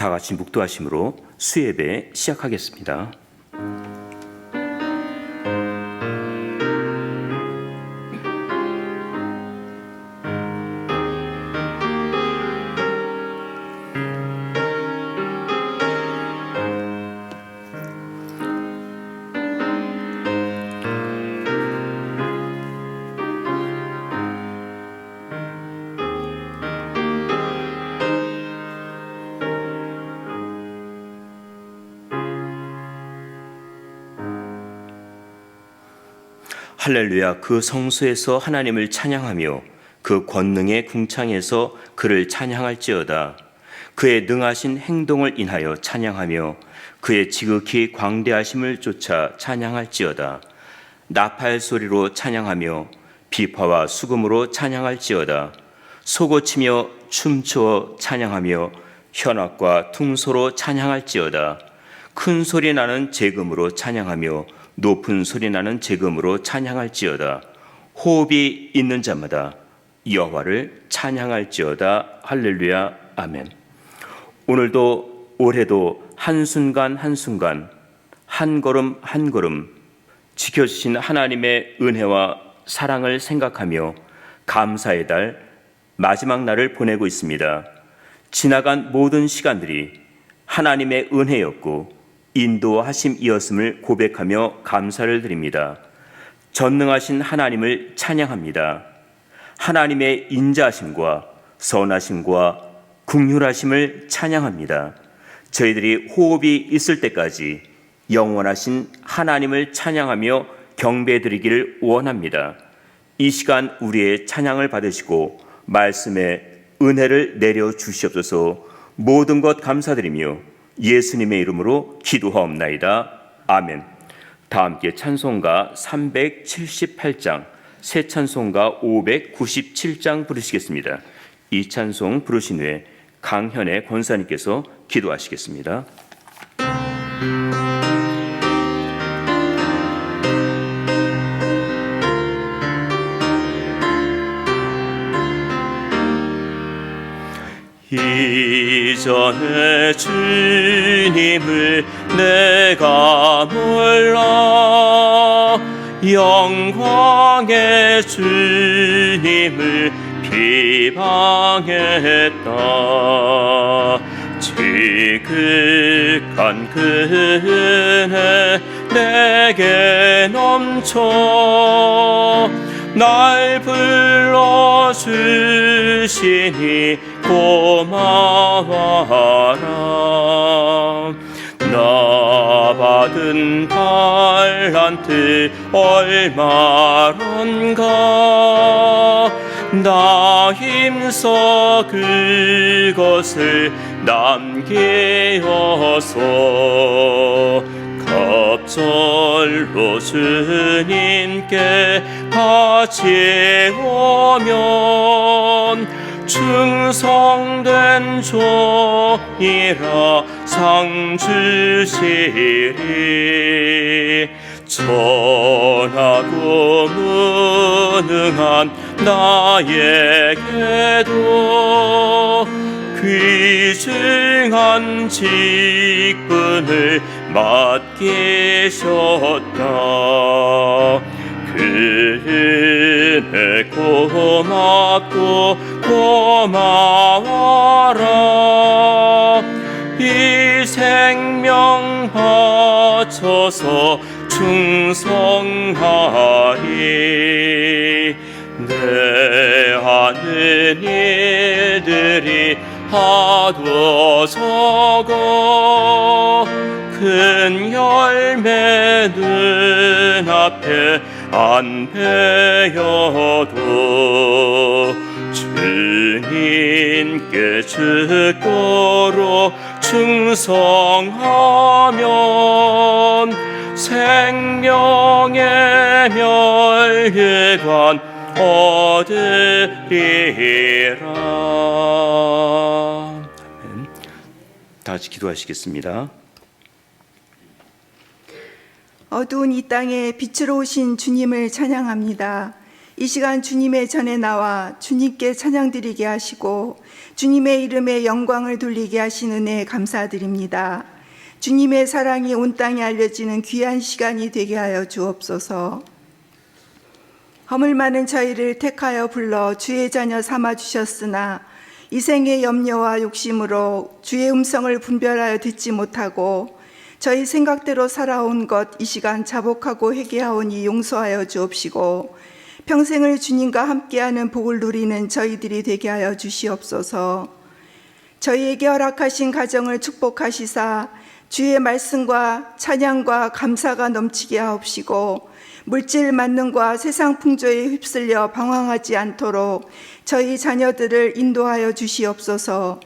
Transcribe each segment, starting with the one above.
다 같이 묵도하심으로 수예배 시작하겠습니다. 할렐루야. 그 성소에서 하나님을 찬양하며 그 권능의 궁창에서 그를 찬양할지어다. 그의 능하신 행동을 인하여 찬양하며 그의 지극히 광대하심을 쫓아 찬양할지어다. 나팔 소리로 찬양하며 비파와 수금으로 찬양할지어다. 소고치며 춤추어 찬양하며 현악과 퉁소로 찬양할지어다. 큰 소리 나는 제금으로 찬양하며 높은 소리 나는 제금으로 찬양할지어다. 호흡이 있는 자마다 여호와를 찬양할지어다. 할렐루야. 아멘. 오늘도 올해도 한순간 한순간 한 걸음 한 걸음 지켜주신 하나님의 은혜와 사랑을 생각하며 감사의 달 마지막 날을 보내고 있습니다. 지나간 모든 시간들이 하나님의 은혜였고 인도하심이었음을 고백하며 감사를 드립니다. 전능하신 하나님을 찬양합니다. 하나님의 인자하심과 선하심과 긍휼하심을 찬양합니다. 저희들이 호흡이 있을 때까지 영원하신 하나님을 찬양하며 경배드리기를 원합니다. 이 시간 우리의 찬양을 받으시고 말씀의 은혜를 내려주시옵소서. 모든 것 감사드리며 예수님의 이름으로 기도하옵나이다. 아멘. 다 함께 찬송가 378장, 새 찬송가 597장 부르시겠습니다. 이 찬송 부르신 후에 강현애 권사님께서 기도하시겠습니다. 이전에 주님을 내가 몰라 영광의 주님을 비방했다. 지극한 그 은혜 내게 넘쳐 날 불러주시니 고마워라. 나 받은 달란트 얼마란가. 나 힘써 그것을 남기어서 갑절로 주님께 바치오면 충성된 종이라 상 주시리. 전하고 무능한 나에게도 귀중한 직분을 맡기셨다. 그 은혜 고맙고 고마워라. 이 생명 바쳐서 충성하리. 내 하는 일들이 하도 적어 큰 열매 눈앞에 안 배여도 주님께 죽도록 충성하면 생명의 멸관 얻으리라. 아멘. 다 같이 기도하시겠습니다. 어두운 이 땅에 빛으로 오신 주님을 찬양합니다. 이 시간 주님의 전에 나와 주님께 찬양드리게 하시고 주님의 이름에 영광을 돌리게 하신 은혜에 감사드립니다. 주님의 사랑이 온 땅에 알려지는 귀한 시간이 되게 하여 주옵소서. 허물 많은 저희를 택하여 불러 주의 자녀 삼아 주셨으나 이 생의 염려와 욕심으로 주의 음성을 분별하여 듣지 못하고 저희 생각대로 살아온 것 이 시간 자복하고 회개하오니 용서하여 주옵시고 평생을 주님과 함께하는 복을 누리는 저희들이 되게 하여 주시옵소서. 저희에게 허락하신 가정을 축복하시사 주의 말씀과 찬양과 감사가 넘치게 하옵시고 물질 만능과 세상 풍조에 휩쓸려 방황하지 않도록 저희 자녀들을 인도하여 주시옵소서.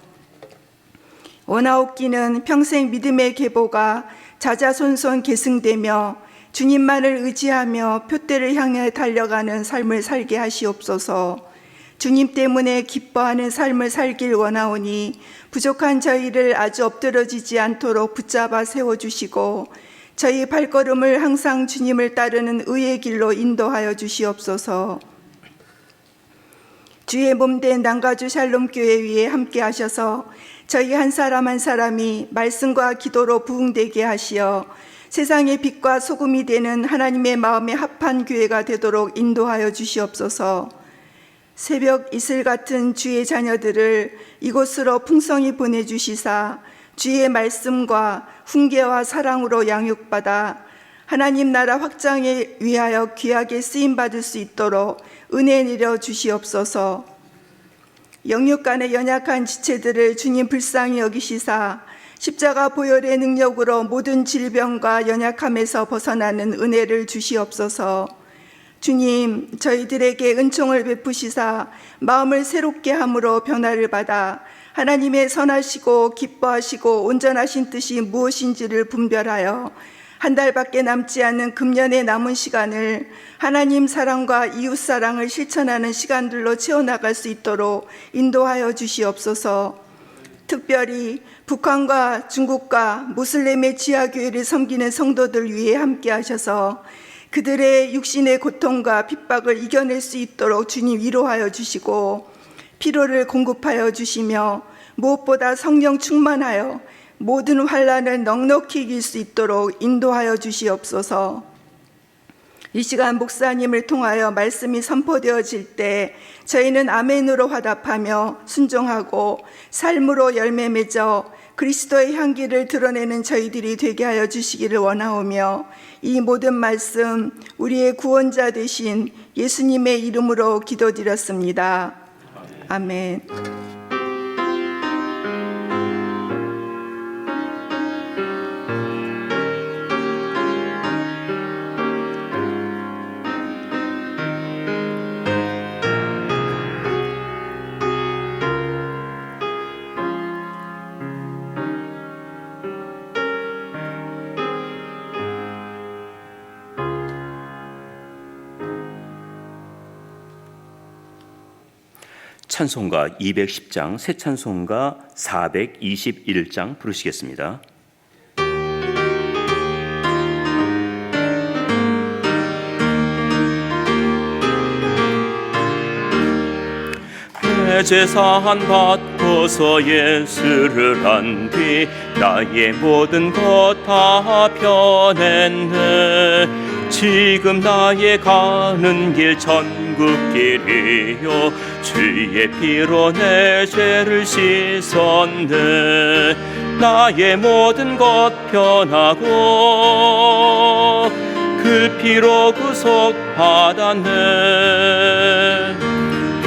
원하옵기는 평생 믿음의 계보가 자자손손 계승되며 주님만을 의지하며 표대를 향해 달려가는 삶을 살게 하시옵소서. 주님 때문에 기뻐하는 삶을 살길 원하오니 부족한 저희를 아주 엎드러지지 않도록 붙잡아 세워주시고 저희 발걸음을 항상 주님을 따르는 의의 길로 인도하여 주시옵소서. 주의 몸된 남가주 샬롬교회 위에 함께 하셔서 저희 한 사람 한 사람이 말씀과 기도로 부흥되게 하시어 세상의 빛과 소금이 되는 하나님의 마음에 합한 교회가 되도록 인도하여 주시옵소서. 새벽 이슬 같은 주의 자녀들을 이곳으로 풍성히 보내주시사 주의 말씀과 훈계와 사랑으로 양육받아 하나님 나라 확장에 위하여 귀하게 쓰임받을 수 있도록 은혜 내려 주시옵소서. 영육간의 연약한 지체들을 주님 불쌍히 여기시사 십자가 보혈의 능력으로 모든 질병과 연약함에서 벗어나는 은혜를 주시옵소서. 주님, 저희들에게 은총을 베푸시사 마음을 새롭게 함으로 변화를 받아 하나님의 선하시고 기뻐하시고 온전하신 뜻이 무엇인지를 분별하여 한 달밖에 남지 않은 금년의 남은 시간을 하나님 사랑과 이웃 사랑을 실천하는 시간들로 채워나갈 수 있도록 인도하여 주시옵소서. 특별히 북한과 중국과 무슬림의 지하교회를 섬기는 성도들 위해 함께 하셔서 그들의 육신의 고통과 핍박을 이겨낼 수 있도록 주님 위로하여 주시고 피로를 공급하여 주시며 무엇보다 성령 충만하여 모든 환난을 넉넉히 이길 수 있도록 인도하여 주시옵소서. 이 시간 목사님을 통하여 말씀이 선포되어질 때 저희는 아멘으로 화답하며 순종하고 삶으로 열매 맺어 그리스도의 향기를 드러내는 저희들이 되게 하여 주시기를 원하오며 이 모든 말씀 우리의 구원자 되신 예수님의 이름으로 기도드렸습니다. 아멘. 찬송가 210장, 새 찬송가 421장 부르시겠습니다. 제사한 받고서 예수를 한 뒤 나의 모든 것 다 변했네. 지금 나의 가는 길 천국길이요 주의 피로 내 죄를 씻었네. 나의 모든 것 변하고 그 피로 구속받았네.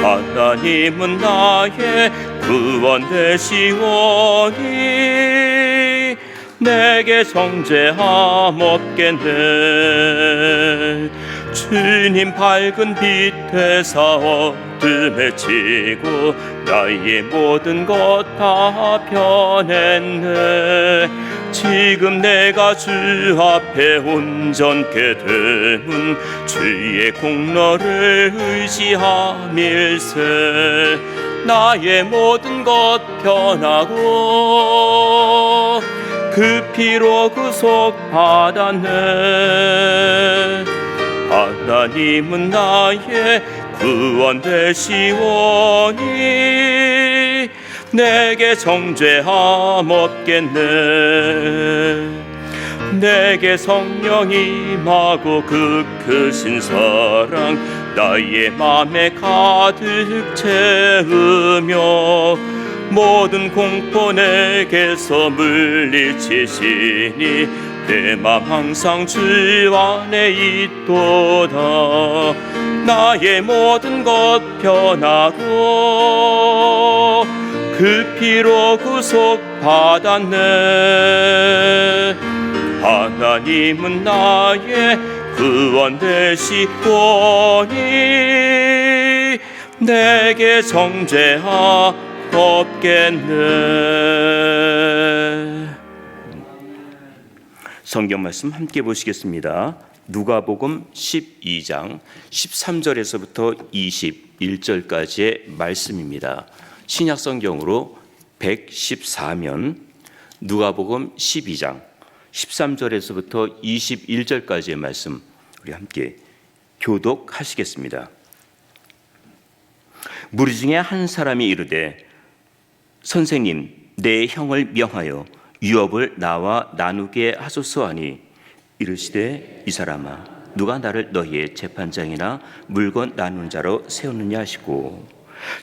하나님은 나의 구원 되시오니 내게 정죄함 없겠네. 주님 밝은 빛 되사 어둠에 지고 나의 모든 것 다 변했네. 지금 내가 주 앞에 온전케 됨은 주의 공로를 의지함일세. 나의 모든 것 변하고 그 피로 구속받았네. 하나님은 나의 구원 되시오니 내게 정죄함 없겠네. 내게 성령이 임하고 그 크신 사랑 나의 맘에 가득 채우며 모든 공포 내게서 물리치시니 내 맘 항상 주 안에 있도다. 나의 모든 것 변하고 그 피로 구속받았네. 하나님은 나의 구원 되시오니 내게 정죄함 없겠네. 성경 말씀 함께 보시겠습니다. 누가복음 12장 13절에서부터 21절까지의 말씀입니다. 신약 성경으로 114면 누가복음 12장 13절에서부터 21절까지의 말씀 우리 함께 교독하시겠습니다. 무리 중에 한 사람이 이르되 선생님 내 형을 명하여 유업을 나와 나누게 하소서 하니 이르시되 이 사람아 누가 나를 너희의 재판장이나 물건 나누는 자로 세우느냐 하시고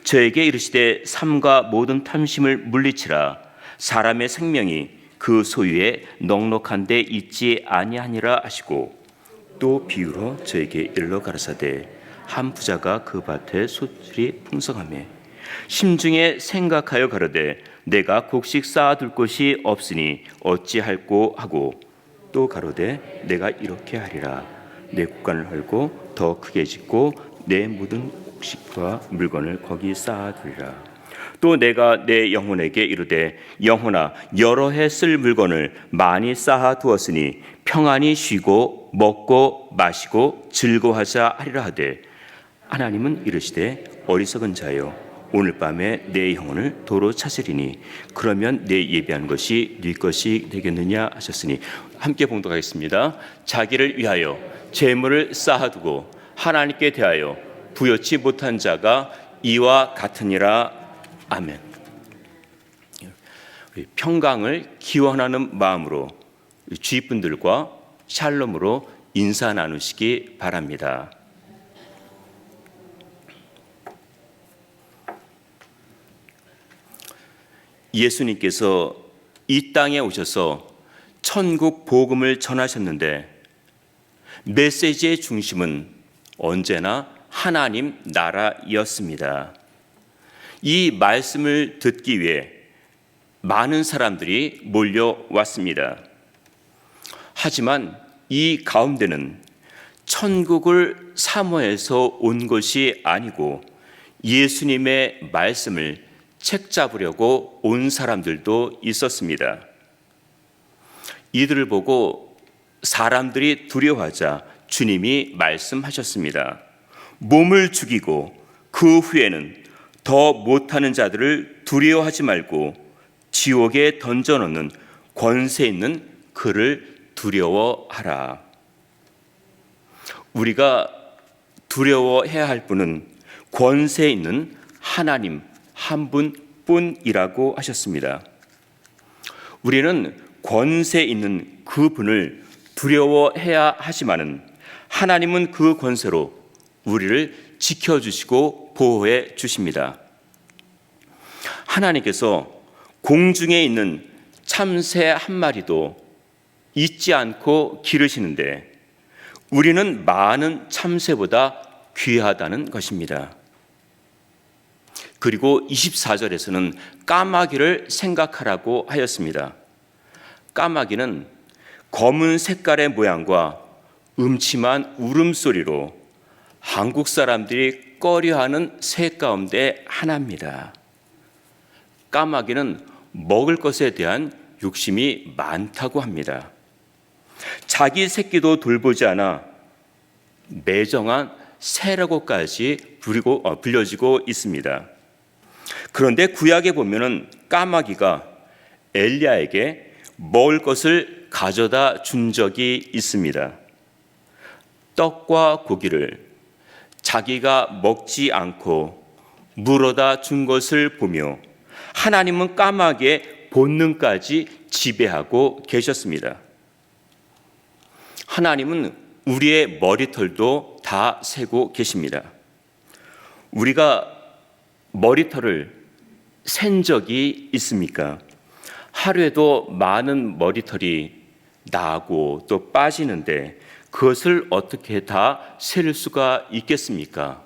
저에게 이르시되 삶과 모든 탐심을 물리치라. 사람의 생명이 그 소유에 넉넉한 데 있지 아니하니라 하시고 또 비유로 저에게 일러 가라사대 한 부자가 그 밭에 소출이 풍성하매 심중에 생각하여 가로되 내가 곡식 쌓아둘 곳이 없으니 어찌할꼬 하고 또 가로되 내가 이렇게 하리라. 내 곳간을 헐고 더 크게 짓고 내 모든 곡식과 물건을 거기 쌓아두리라. 또 내가 내 영혼에게 이르되 영혼아 여러 해 쓸 물건을 많이 쌓아두었으니 평안히 쉬고 먹고 마시고 즐거워하자 하리라 하되 하나님은 이르시되 어리석은 자여 오늘 밤에 내 영혼을 도로 찾으리니 그러면 내 예비한 것이 네 것이 되겠느냐 하셨으니 함께 봉독하겠습니다. 자기를 위하여 재물을 쌓아두고 하나님께 대하여 부여치 못한 자가 이와 같으니라. 아멘. 평강을 기원하는 마음으로 주위분들과 샬롬으로 인사 나누시기 바랍니다. 예수님께서 이 땅에 오셔서 천국 복음을 전하셨는데 메시지의 중심은 언제나 하나님 나라였습니다. 이 말씀을 듣기 위해 많은 사람들이 몰려왔습니다. 하지만 이 가운데는 천국을 사모해서 온 것이 아니고 예수님의 말씀을 책 잡으려고 온 사람들도 있었습니다. 이들을 보고 사람들이 두려워하자 주님이 말씀하셨습니다. 몸을 죽이고 그 후에는 더 못하는 자들을 두려워하지 말고 지옥에 던져놓는 권세 있는 그를 두려워하라. 우리가 두려워해야 할 분은 권세 있는 하나님 한 분뿐이라고 하셨습니다. 우리는 권세 있는 그분을 두려워해야 하지만은 하나님은 그 권세로 우리를 지켜주시고 보호해 주십니다. 하나님께서 공중에 있는 참새 한 마리도 잊지 않고 기르시는데 우리는 많은 참새보다 귀하다는 것입니다. 그리고 24절에서는 까마귀를 생각하라고 하였습니다. 까마귀는 검은 색깔의 모양과 음침한 울음소리로 한국 사람들이 꺼려하는 새 가운데 하나입니다. 까마귀는 먹을 것에 대한 욕심이 많다고 합니다. 자기 새끼도 돌보지 않아 매정한 새라고까지 불려지고 있습니다. 그런데 구약에 보면은 까마귀가 엘리야에게 먹을 것을 가져다 준 적이 있습니다. 떡과 고기를 자기가 먹지 않고 물어다 준 것을 보며 하나님은 까마귀의 본능까지 지배하고 계셨습니다. 하나님은 우리의 머리털도 다 세고 계십니다. 우리가 머리털을 센 적이 있습니까? 하루에도 많은 머리털이 나고 또 빠지는데 그것을 어떻게 다 셀 수가 있겠습니까?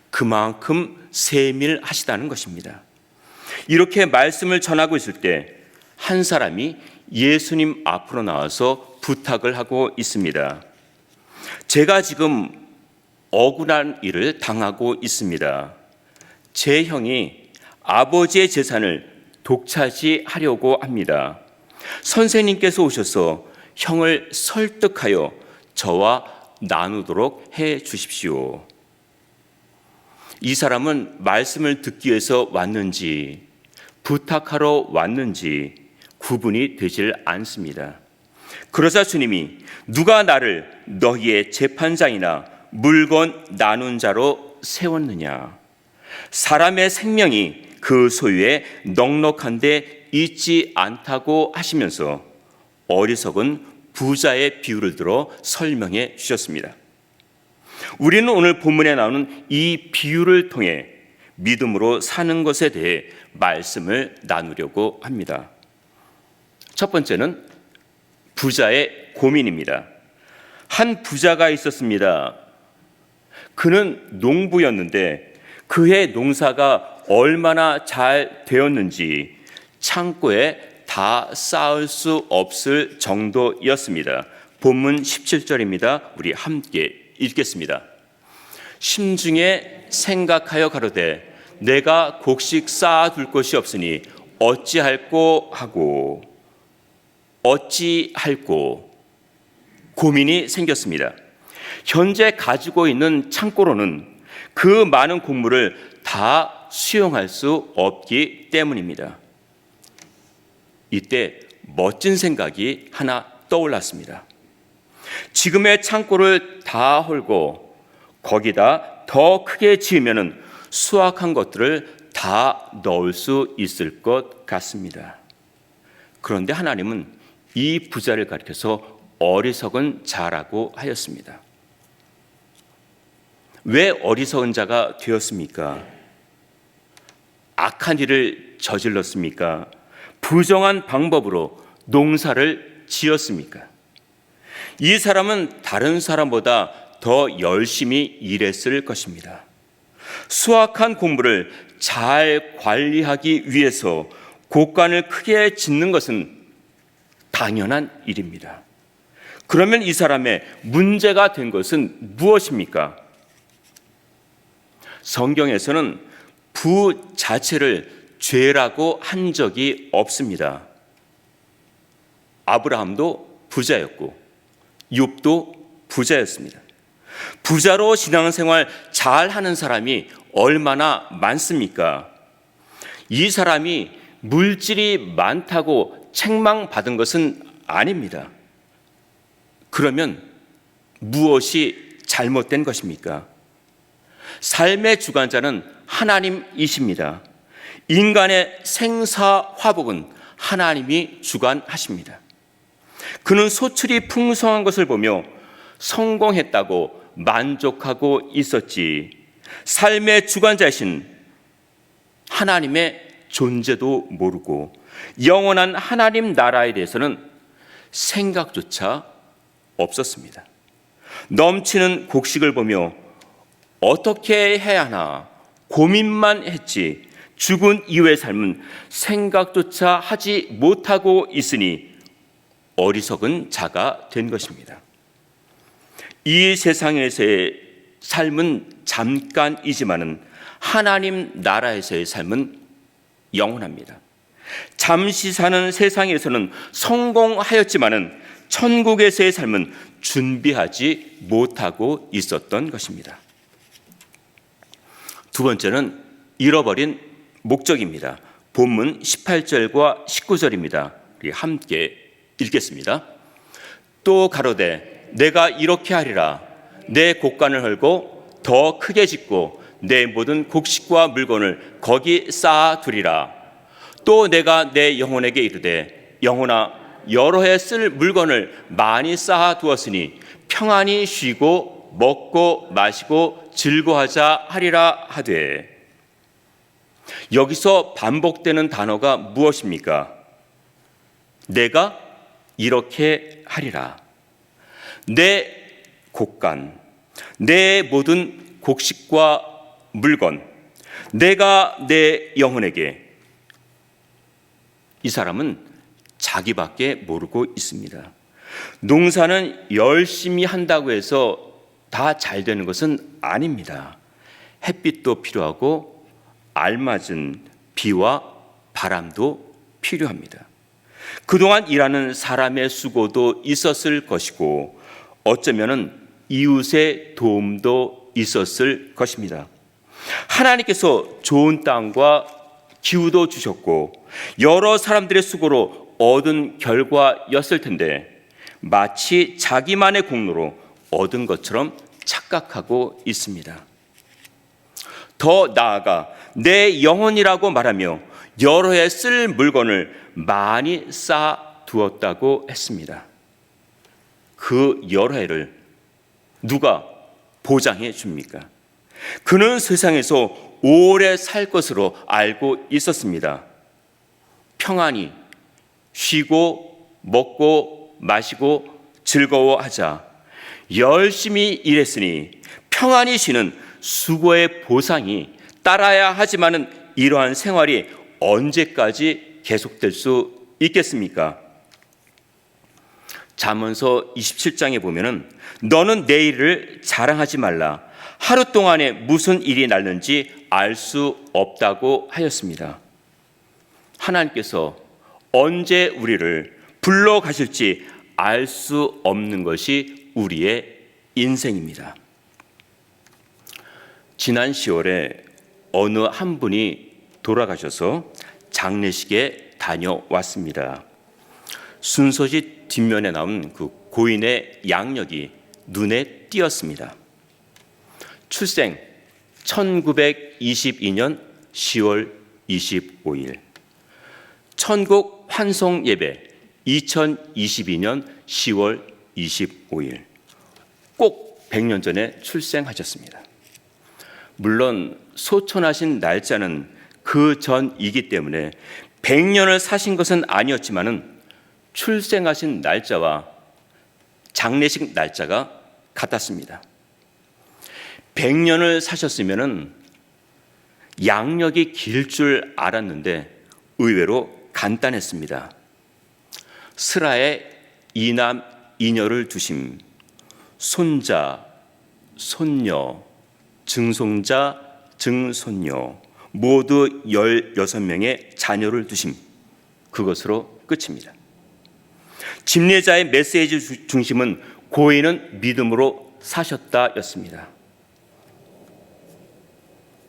그만큼 세밀하시다는 것입니다. 이렇게 말씀을 전하고 있을 때 한 사람이 예수님 앞으로 나와서 부탁을 하고 있습니다. 제가 지금 억울한 일을 당하고 있습니다. 제 형이 아버지의 재산을 독차지하려고 합니다. 선생님께서 오셔서 형을 설득하여 저와 나누도록 해 주십시오. 이 사람은 말씀을 듣기 위해서 왔는지 부탁하러 왔는지 구분이 되질 않습니다. 그러자 주님이 누가 나를 너희의 재판장이나 물건 나눈 자로 세웠느냐? 사람의 생명이 그 소유에 넉넉한데 있지 않다고 하시면서 어리석은 부자의 비유를 들어 설명해 주셨습니다. 우리는 오늘 본문에 나오는 이 비유를 통해 믿음으로 사는 것에 대해 말씀을 나누려고 합니다. 첫 번째는 부자의 고민입니다. 한 부자가 있었습니다. 그는 농부였는데 그의 농사가 얼마나 잘 되었는지 창고에 다 쌓을 수 없을 정도였습니다. 본문 17절입니다. 우리 함께 읽겠습니다. 심중에 생각하여 가로되 내가 곡식 쌓아둘 것이 없으니 어찌할꼬 하고 어찌할꼬 고민이 생겼습니다. 현재 가지고 있는 창고로는 그 많은 곡물을 다 수용할 수 없기 때문입니다. 이때 멋진 생각이 하나 떠올랐습니다. 지금의 창고를 다 헐고 거기다 더 크게 지으면 수확한 것들을 다 넣을 수 있을 것 같습니다. 그런데 하나님은 이 부자를 가리켜서 어리석은 자라고 하였습니다. 왜 어리석은 자가 되었습니까? 악한 일을 저질렀습니까? 부정한 방법으로 농사를 지었습니까? 이 사람은 다른 사람보다 더 열심히 일했을 것입니다. 수확한 곡물을 잘 관리하기 위해서 곡간을 크게 짓는 것은 당연한 일입니다. 그러면 이 사람의 문제가 된 것은 무엇입니까? 성경에서는 부 자체를 죄라고 한 적이 없습니다. 아브라함도 부자였고 욥도 부자였습니다. 부자로 신앙생활 잘하는 사람이 얼마나 많습니까? 이 사람이 물질이 많다고 책망받은 것은 아닙니다. 그러면 무엇이 잘못된 것입니까? 삶의 주관자는 하나님이십니다. 인간의 생사화복은 하나님이 주관하십니다. 그는 소출이 풍성한 것을 보며 성공했다고 만족하고 있었지, 삶의 주관자이신 하나님의 존재도 모르고 영원한 하나님 나라에 대해서는 생각조차 없었습니다. 넘치는 곡식을 보며 어떻게 해야 하나 고민만 했지 죽은 이후의 삶은 생각조차 하지 못하고 있으니 어리석은 자가 된 것입니다. 이 세상에서의 삶은 잠깐이지만은 하나님 나라에서의 삶은 영원합니다. 잠시 사는 세상에서는 성공하였지만은 천국에서의 삶은 준비하지 못하고 있었던 것입니다. 두 번째는 잃어버린 목적입니다. 본문 18절과 19절입니다. 우리 함께 읽겠습니다. 또 가로되 내가 이렇게 하리라. 내 곡간을 헐고 더 크게 짓고 내 모든 곡식과 물건을 거기 쌓아두리라. 또 내가 내 영혼에게 이르되 영혼아 여러 해 쓸 물건을 많이 쌓아두었으니 평안히 쉬고 먹고 마시고 즐거워하자 하리라 하되. 여기서 반복되는 단어가 무엇입니까? 내가 이렇게 하리라. 내 곡간, 내 모든 곡식과 물건, 내가 내 영혼에게. 이 사람은 자기밖에 모르고 있습니다. 농사는 열심히 한다고 해서 다 잘 되는 것은 아닙니다. 햇빛도 필요하고 알맞은 비와 바람도 필요합니다. 그동안 일하는 사람의 수고도 있었을 것이고 어쩌면 이웃의 도움도 있었을 것입니다. 하나님께서 좋은 땅과 기후도 주셨고 여러 사람들의 수고로 얻은 결과였을 텐데 마치 자기만의 공로로 얻은 것처럼 착각하고 있습니다. 더 나아가 내 영혼이라고 말하며 여러 해 쓸 물건을 많이 쌓아두었다고 했습니다. 그 여러 해를 누가 보장해 줍니까? 그는 세상에서 오래 살 것으로 알고 있었습니다. 평안히 쉬고 먹고 마시고 즐거워하자. 열심히 일했으니 평안히 쉬는 수고의 보상이 따라야 하지만은 이러한 생활이 언제까지 계속될 수 있겠습니까? 잠언서 27장에 보면은 너는 내일을 자랑하지 말라. 하루 동안에 무슨 일이 날는지 알 수 없다고 하였습니다. 하나님께서 언제 우리를 불러 가실지 알 수 없는 것이 우리의 인생입니다. 지난 10월에 어느 한 분이 돌아가셔서 장례식에 다녀왔습니다. 순서지 뒷면에 나온 그 고인의 양력이 눈에 띄었습니다. 출생 1922년 10월 25일, 천국 환송 예배 2022년 10월 25일, 꼭 100년 전에 출생하셨습니다. 물론 소천하신 날짜는 그 전이기 때문에 100년을 사신 것은 아니었지만은 출생하신 날짜와 장례식 날짜가 같았습니다. 100년을 사셨으면은 양력이 길 줄 알았는데 의외로 간단했습니다. 슬하에 이남 이녀를 두심, 손자, 손녀, 증손자, 증손녀 모두 16명의 자녀를 두심, 그것으로 끝입니다. 집례자의 메시지 중심은 고인은 믿음으로 사셨다였습니다.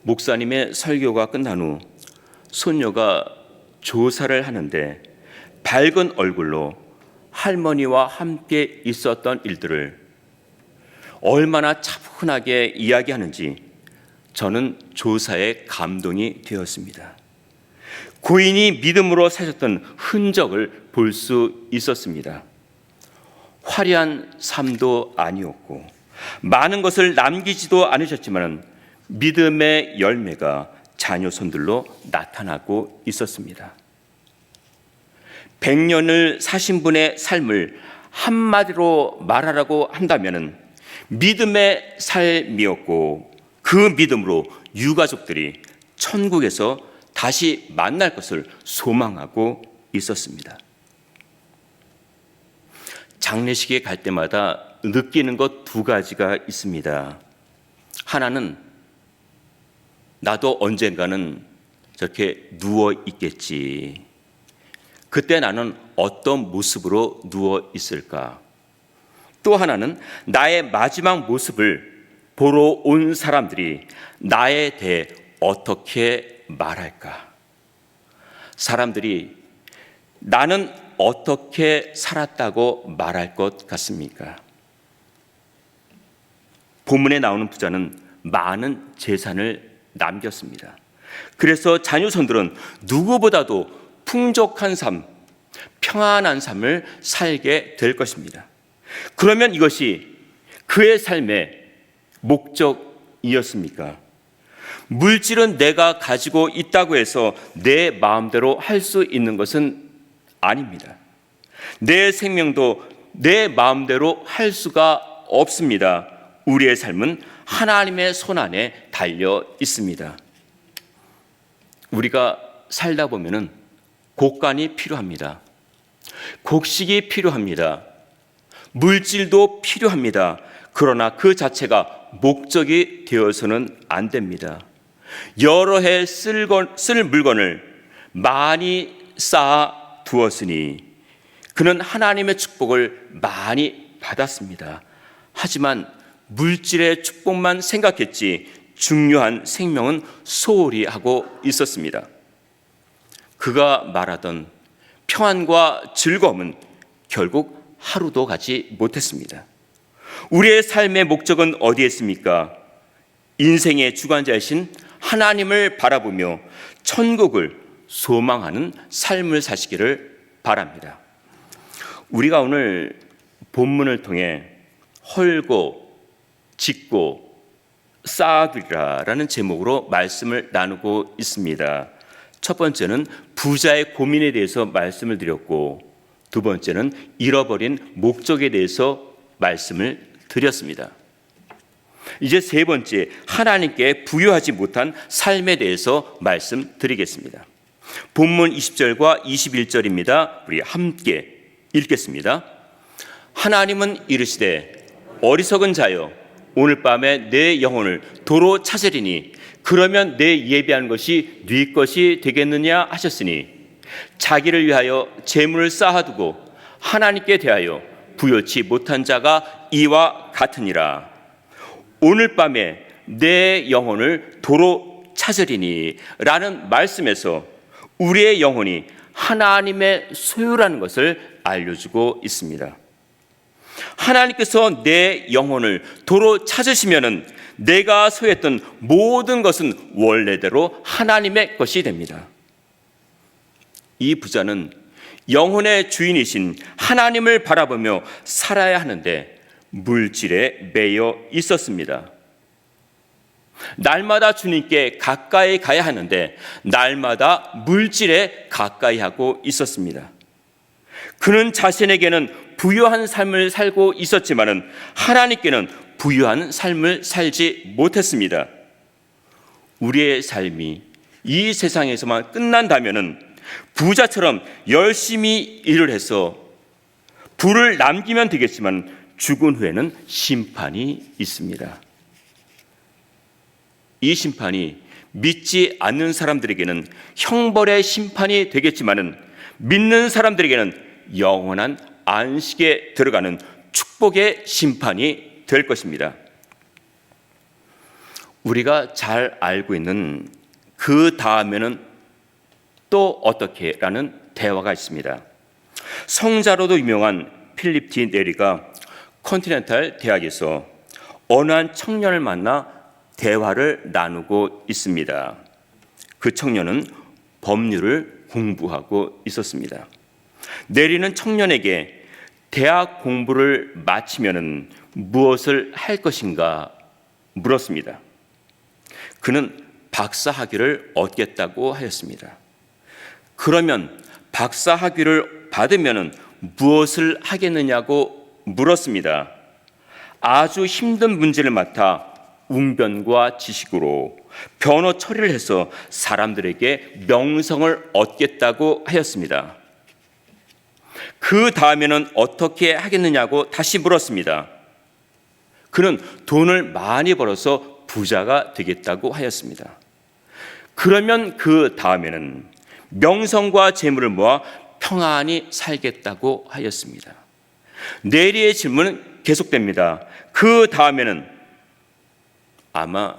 목사님의 설교가 끝난 후 손녀가 조사를 하는데 밝은 얼굴로 할머니와 함께 있었던 일들을 얼마나 차분하게 이야기하는지 저는 조사에 감동이 되었습니다. 고인이 믿음으로 사셨던 흔적을 볼 수 있었습니다. 화려한 삶도 아니었고 많은 것을 남기지도 않으셨지만 믿음의 열매가 자녀 손들로 나타나고 있었습니다. 100년을 사신 분의 삶을 한마디로 말하라고 한다면 믿음의 삶이었고 그 믿음으로 유가족들이 천국에서 다시 만날 것을 소망하고 있었습니다. 장례식에 갈 때마다 느끼는 것 두 가지가 있습니다. 하나는 나도 언젠가는 저렇게 누워 있겠지. 그때 나는 어떤 모습으로 누워 있을까? 또 하나는 나의 마지막 모습을 보러 온 사람들이 나에 대해 어떻게 말할까? 사람들이 나는 어떻게 살았다고 말할 것 같습니까? 본문에 나오는 부자는 많은 재산을 남겼습니다. 그래서 자녀손들은 누구보다도 풍족한 삶, 평안한 삶을 살게 될 것입니다. 그러면 이것이 그의 삶의 목적이었습니까? 물질은 내가 가지고 있다고 해서 내 마음대로 할 수 있는 것은 아닙니다. 내 생명도 내 마음대로 할 수가 없습니다. 우리의 삶은 하나님의 손안에 달려 있습니다. 우리가 살다 보면은 곡간이 필요합니다. 곡식이 필요합니다. 물질도 필요합니다. 그러나 그 자체가 목적이 되어서는 안 됩니다. 여러 해 쓸 물건을 많이 쌓아 두었으니 그는 하나님의 축복을 많이 받았습니다. 하지만 물질의 축복만 생각했지 중요한 생명은 소홀히 하고 있었습니다. 그가 말하던 평안과 즐거움은 결국 하루도 가지 못했습니다. 우리의 삶의 목적은 어디에 있습니까? 인생의 주관자이신 하나님을 바라보며 천국을 소망하는 삶을 사시기를 바랍니다. 우리가 오늘 본문을 통해 헐고 짓고 쌓아두리라라는 제목으로 말씀을 나누고 있습니다. 첫 번째는 부자의 고민에 대해서 말씀을 드렸고, 두 번째는 잃어버린 목적에 대해서 말씀을 드렸습니다. 이제 세 번째, 하나님께 부여하지 못한 삶에 대해서 말씀드리겠습니다. 본문 20절과 21절입니다. 우리 함께 읽겠습니다. 하나님은 이르시되 어리석은 자여 오늘 밤에 내 영혼을 도로 찾으리니 그러면 내 예비한 것이 네 것이 되겠느냐 하셨으니 자기를 위하여 재물을 쌓아두고 하나님께 대하여 부여치 못한 자가 이와 같으니라. 오늘 밤에 내 영혼을 도로 찾으리니 라는 말씀에서 우리의 영혼이 하나님의 소유라는 것을 알려주고 있습니다. 하나님께서 내 영혼을 도로 찾으시면은 내가 소유했던 모든 것은 원래대로 하나님의 것이 됩니다. 이 부자는 영혼의 주인이신 하나님을 바라보며 살아야 하는데 물질에 매여 있었습니다. 날마다 주님께 가까이 가야 하는데 날마다 물질에 가까이 하고 있었습니다. 그는 자신에게는 부유한 삶을 살고 있었지만은 하나님께는 부유한 삶을 살지 못했습니다. 우리의 삶이 이 세상에서만 끝난다면은 부자처럼 열심히 일을 해서 부를 남기면 되겠지만 죽은 후에는 심판이 있습니다. 이 심판이 믿지 않는 사람들에게는 형벌의 심판이 되겠지만은 믿는 사람들에게는 영원한 안식에 들어가는 축복의 심판이 될 것입니다. 우리가 잘 알고 있는 그 다음에는 또 어떻게? 라는 대화가 있습니다. 성자로도 유명한 필립 디 네리가 컨티넨탈 대학에서 어느 한 청년을 만나 대화를 나누고 있습니다. 그 청년은 법률을 공부하고 있었습니다. 네리는 청년에게 대학 공부를 마치면 무엇을 할 것인가 물었습니다. 그는 박사 학위를 얻겠다고 하였습니다. 그러면 박사 학위를 받으면 무엇을 하겠느냐고 물었습니다. 아주 힘든 문제를 맡아 웅변과 지식으로 변호 처리를 해서 사람들에게 명성을 얻겠다고 하였습니다. 그 다음에는 어떻게 하겠느냐고 다시 물었습니다. 그는 돈을 많이 벌어서 부자가 되겠다고 하였습니다. 그러면 그 다음에는 명성과 재물을 모아 평안히 살겠다고 하였습니다. 네리의 질문은 계속됩니다. 그 다음에는 아마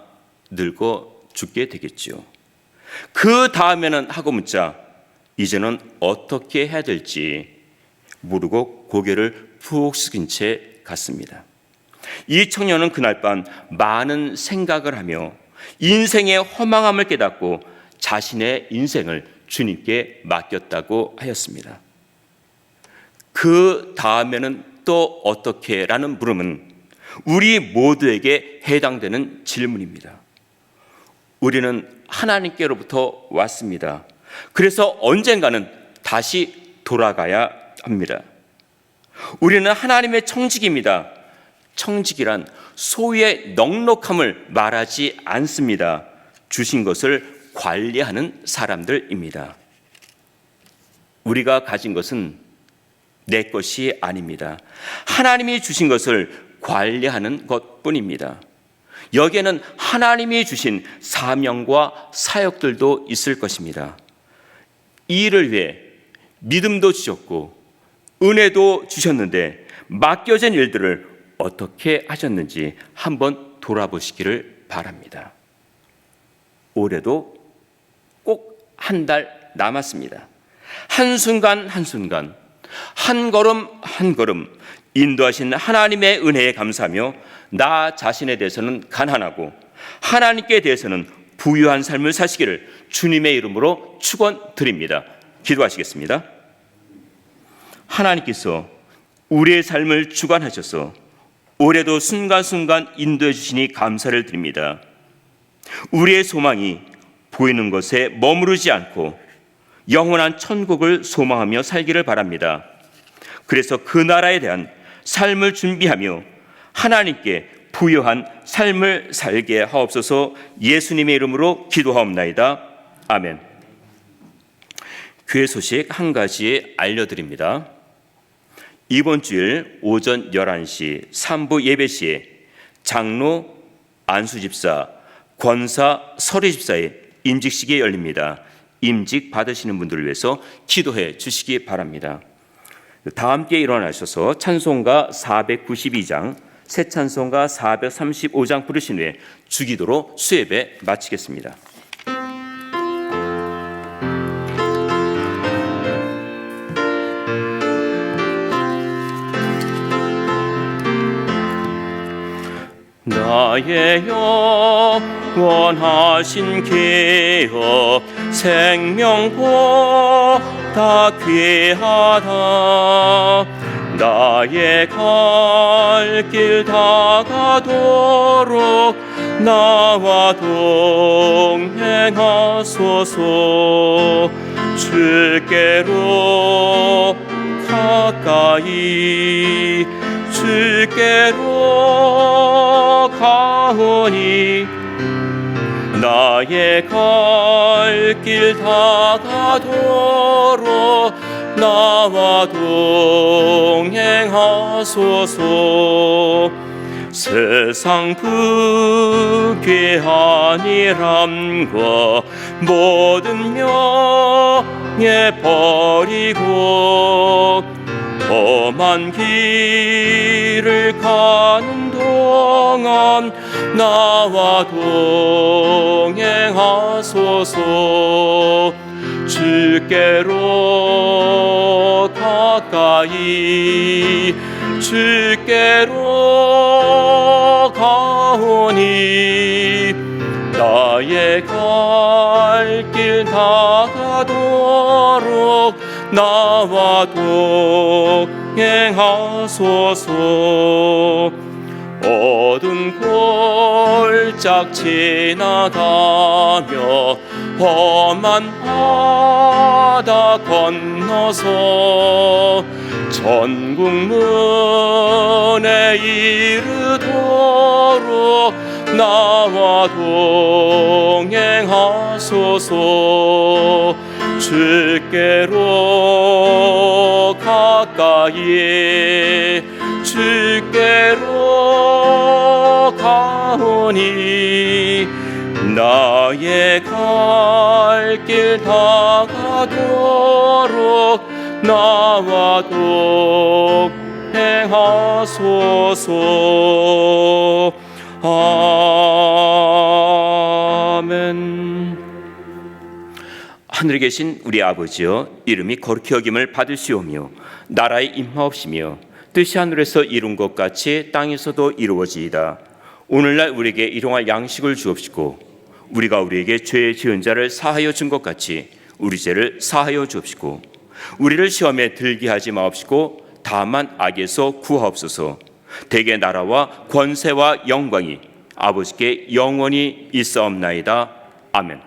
늙어 죽게 되겠지요. 그 다음에는 하고 묻자 이제는 어떻게 해야 될지 모르고 고개를 푹 숙인 채 갔습니다. 이 청년은 그날 밤 많은 생각을 하며 인생의 허망함을 깨닫고 자신의 인생을 주님께 맡겼다고 하였습니다. 그 다음에는 또 어떻게? 라는 물음은 우리 모두에게 해당되는 질문입니다. 우리는 하나님께로부터 왔습니다. 그래서 언젠가는 다시 돌아가야 합니다. 우리는 하나님의 청직입니다. 청직이란 소유의 넉넉함을 말하지 않습니다. 주신 것을 관리하는 사람들입니다. 우리가 가진 것은 내 것이 아닙니다. 하나님이 주신 것을 관리하는 것뿐입니다. 여기에는 하나님이 주신 사명과 사역들도 있을 것입니다. 이 일을 위해 믿음도 주셨고 은혜도 주셨는데 맡겨진 일들을 어떻게 하셨는지 한번 돌아보시기를 바랍니다. 올해도 꼭 한 달 남았습니다. 한순간 한순간, 한 걸음 한 걸음 인도하신 하나님의 은혜에 감사하며 나 자신에 대해서는 가난하고 하나님께 대해서는 부유한 삶을 사시기를 주님의 이름으로 축원드립니다. 기도하시겠습니다. 하나님께서 우리의 삶을 주관하셔서 올해도 순간순간 인도해 주시니 감사를 드립니다. 우리의 소망이 보이는 것에 머무르지 않고 영원한 천국을 소망하며 살기를 바랍니다. 그래서 그 나라에 대한 삶을 준비하며 하나님께 부유한 삶을 살게 하옵소서. 예수님의 이름으로 기도하옵나이다. 아멘. 교회 소식 한 가지 알려드립니다. 이번 주일 오전 11시 3부 예배 시에 장로, 안수집사, 권사, 서리집사의 임직식이 열립니다. 임직 받으시는 분들을 위해서 기도해 주시기 바랍니다. 다 함께 일어나셔서 찬송가 492장, 새 찬송가 435장 부르신 후에 주기도로 수예배 마치겠습니다. 나의 영원하신 기업 생명보다 귀하다. 나의 갈 길 다가도록 나와 동행하소서. 주께로 가까이 주께로 가오니 나의 갈 길 다가도록 나와 동행하소서. 세상 부귀한 일함과 모든 명예 버리고 험한 길을 가는 동안 나와 동행하소서. 주께로 가까이 주께로 가오니 나의 갈 길 다가도록 나와 동행하소서. 어두운 골짝 지나가며 험한 바다 건너서 천국문에 이르도록 나와 동행하소서. 주께로 가까이 주께로 가오니 나의 갈 길 다가도록 나와 동행하소서. 아멘. 하늘에 계신 우리 아버지여, 이름이 거룩히 여김을 받으시오며 나라의 임하옵시며 뜻이 하늘에서 이룬 것 같이 땅에서도 이루어지이다. 오늘날 우리에게 일용할 양식을 주옵시고 우리가 우리에게 죄 지은 자를 사하여 준 것 같이 우리 죄를 사하여 주옵시고 우리를 시험에 들게 하지 마옵시고 다만 악에서 구하옵소서. 대개 나라와 권세와 영광이 아버지께 영원히 있사옵나이다. 아멘.